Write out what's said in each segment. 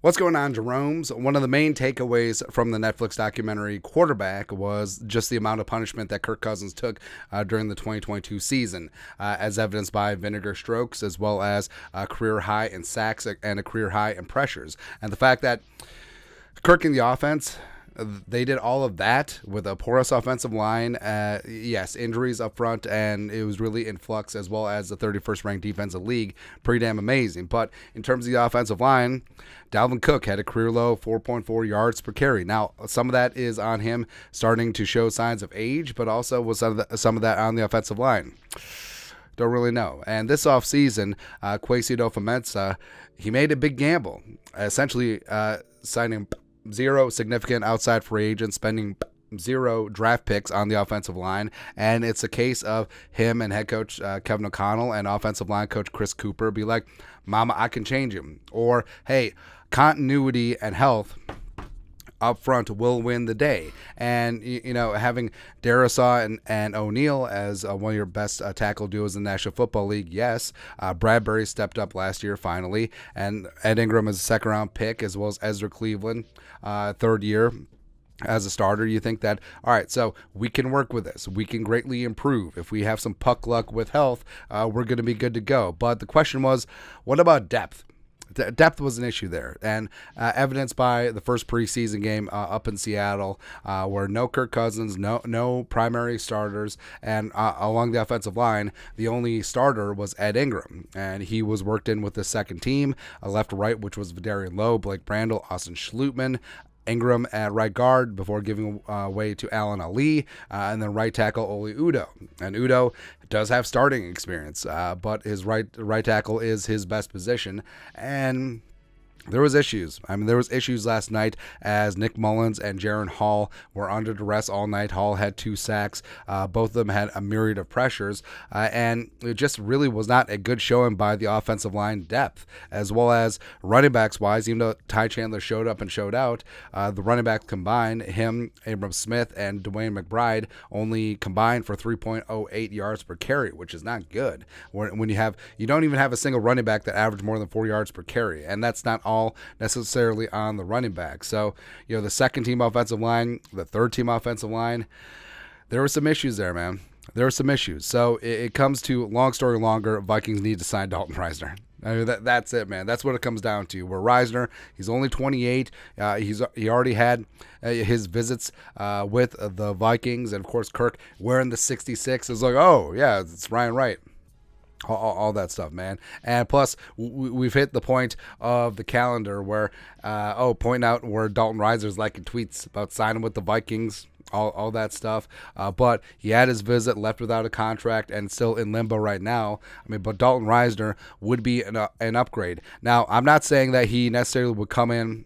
What's going on, Jerome's? One of the main takeaways from the Netflix documentary Quarterback was just the amount of punishment that Kirk Cousins took during the 2022 season, as evidenced by vinegar strokes, as well as a career high in sacks and a career high in pressures. And the fact that Kirk in the offense, they did all of that with a porous offensive line. Yes, injuries up front, and it was really in flux, as well as the 31st ranked defense in the league. Pretty damn amazing. But in terms of the offensive line, Dalvin Cook had a career low 4.4 yards per carry. Now, some of that is on him starting to show signs of age, but also was some of that on the offensive line. Don't really know. And this offseason, Kwesi adofo-mensah, he made a big gamble, essentially signing zero significant outside free agents, spending zero draft picks on the offensive line. And it's a case of him and head coach Kevin O'Connell and offensive line coach Chris Cooper be like, Mama, I can change him. Or, hey, continuity and health up front will win the day. And, having Darrisaw and O'Neal as one of your best tackle duos in the National Football League, yes. Bradbury stepped up last year finally. And Ed Ingram is a second-round pick, as well as Ezra Cleveland, third year as a starter. You think that, all right, so we can work with this. We can greatly improve. If we have some puck luck with health, we're going to be good to go. But the question was, what about depth? Depth was an issue there, and evidenced by the first preseason game up in Seattle, where no Kirk Cousins, no primary starters, and along the offensive line, the only starter was Ed Ingram, and he was worked in with the second team, left to right, which was Vidarian Lowe, Blake Brandel, Austin Schlutman, Ingram at right guard before giving way to Alan Ali, and then right tackle Oli Udoh. And Udoh does have starting experience, but his right tackle is his best position. And there was issues. There was issues last night as Nick Mullins and Jaron Hall were under duress all night. Hall had 2 sacks. Both of them had a myriad of pressures. And it just really was not a good showing by the offensive line depth, as well as running backs wise. Even though Ty Chandler showed up and showed out, the running backs combined, him, Abram Smith, and Dwayne McBride, only combined for 3.08 yards per carry, which is not good. When you don't even have a single running back that averaged more than 4 yards per carry. And that's not all necessarily on the running back. So, the second team offensive line, the third team offensive line, there were some issues there, man. There were some issues. So it comes to, long story longer, Vikings need to sign Dalton Risner. That's it, man. That's what it comes down to. Where Risner, he's only 28. He already had his visits with the Vikings, and of course Kirk wearing the 66 is like, oh yeah, it's Ryan Wright. All that stuff, man. And plus, we've hit the point of the calendar where, pointing out where Dalton Risner's liking tweets about signing with the Vikings, all that stuff. But he had his visit, left without a contract, and still in limbo right now. But Dalton Risner would be an upgrade. Now, I'm not saying that he necessarily would come in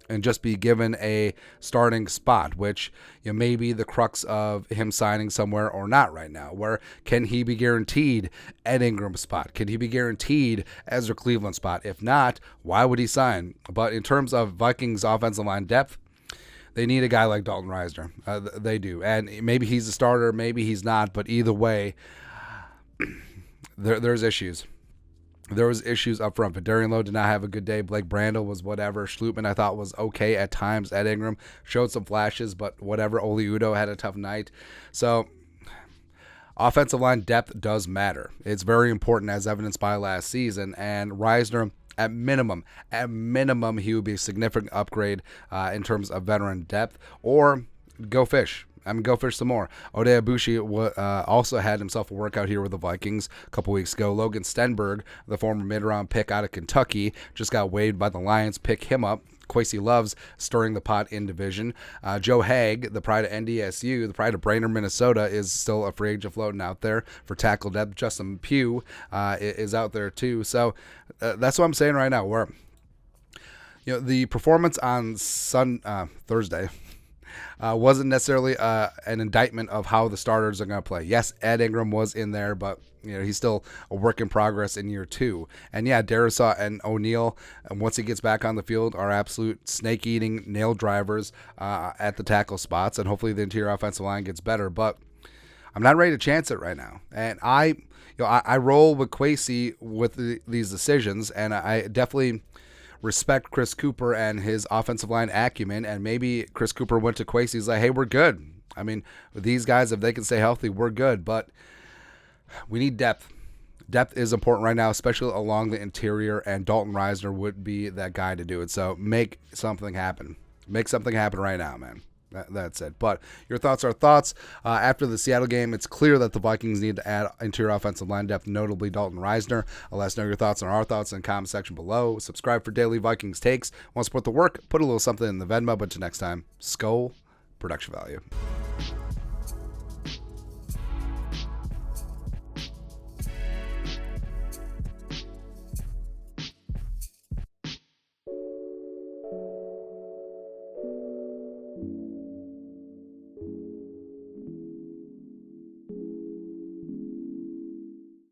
and just be given a starting spot, which may be the crux of him signing somewhere or not right now. Where can he be guaranteed Ed Ingram's spot? Can he be guaranteed Ezra Cleveland's spot? If not, why would he sign? But in terms of Vikings offensive line depth, they need a guy like Dalton Risner. They do. And maybe he's a starter, maybe he's not, but either way, there's issues. There was issues up front. Vidarian Lowe did not have a good day. Blake Brandel was whatever. Schlutman, I thought, was okay at times. Ed Ingram showed some flashes, but whatever. Oli Udoh had a tough night. So, offensive line depth does matter. It's very important, as evidenced by last season. And Risner, at minimum, he would be a significant upgrade in terms of veteran depth. Or go fish. Go fish some more. Oday Abushi also had himself a workout here with the Vikings a couple weeks ago. Logan Stenberg, the former mid-round pick out of Kentucky, just got waived by the Lions. Pick him up. Kwesi Love's stirring the pot in division. Joe Haig, the pride of NDSU, the pride of Brainerd, Minnesota, is still a free agent floating out there for tackle depth. Justin Pugh is out there too. So that's what I'm saying right now. Where the performance on Thursday wasn't necessarily an indictment of how the starters are going to play. Yes, Ed Ingram was in there, but he's still a work in progress in year 2. And yeah, Darrisaw and O'Neal, once he gets back on the field, are absolute snake-eating nail drivers at the tackle spots, and hopefully the interior offensive line gets better. But I'm not ready to chance it right now. And I roll with Kwesi with these decisions, and I definitely respect Chris Cooper and his offensive line acumen, and maybe Chris Cooper went to Kwesi. He's like, hey, we're good. I mean, with these guys, if they can stay healthy, we're good. But we need depth. Depth is important right now, especially along the interior, and Dalton Risner would be that guy to do it. So make something happen. Make something happen right now, man. That's it. But your thoughts are thoughts. After the Seattle game, it's clear that the Vikings need to add interior offensive line depth, notably Dalton Risner. Let us know your thoughts on our thoughts in the comment section below. Subscribe for daily Vikings takes. Want to support the work? Put a little something in the Venmo. But until next time, Skull Production Value.